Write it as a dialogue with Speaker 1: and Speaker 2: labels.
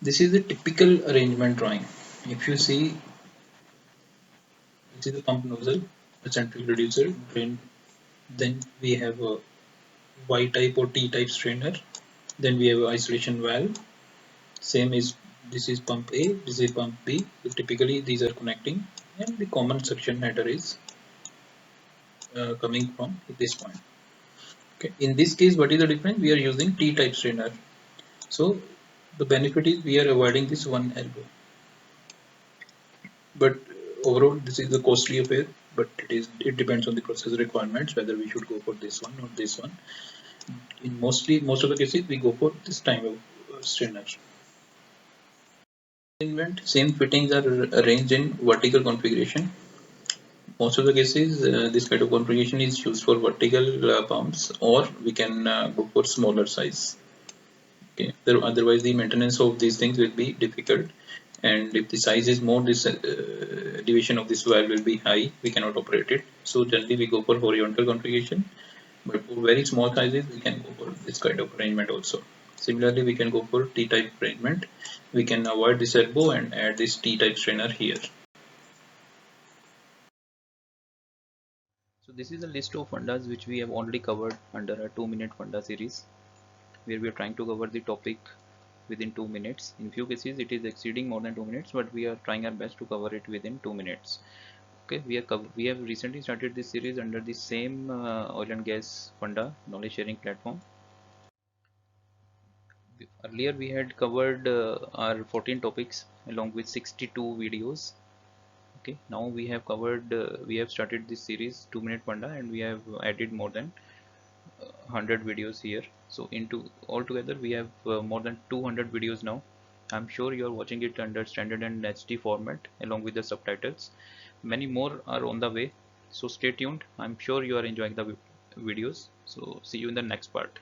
Speaker 1: This is the typical arrangement drawing. If you see, this is the pump nozzle, the central reducer, then we have a Y type or T type strainer. Then we have isolation valve. Same is, this is pump A, this is pump B. So typically these are connecting, and the common suction header is coming from this point. Okay. In this case, what is the difference? We are using T type strainer. So the benefit is we are avoiding this one elbow. But overall, this is a costly affair. But it depends on the process requirements whether we should go for this one or this one. In most of the cases, we go for this time of strainer. Same fittings are arranged in vertical configuration. Most of the cases, this kind of configuration is used for vertical pumps, or we can go for smaller size. Okay. Otherwise, the maintenance of these things will be difficult, and if the size is more, this division of this valve will be high. We cannot operate it. So generally, we go for horizontal configuration. But for very small sizes, we can go for this kind of arrangement also. Similarly, we can go for T-type arrangement. We can avoid this elbow and add this T-type strainer here.
Speaker 2: So this is a list of fundas which we have already covered under a 2-minute funda series, where we are trying to cover the topic within 2 minutes. In few cases it is exceeding more than 2 minutes, but we are trying our best to cover it within 2 minutes. Okay, we have recently started this series under the same oil and gas funda knowledge sharing platform. Earlier we had covered our 14 topics along with 62 videos. Okay, now we have covered we have started this series 2-minute funda, and we have added more than 100 videos here. So into altogether we have more than 200 videos now. I'm sure you are watching it under standard and HD format along with the subtitles. Many more are on the way, so stay tuned. I'm sure you are enjoying the videos. So see you in the next part.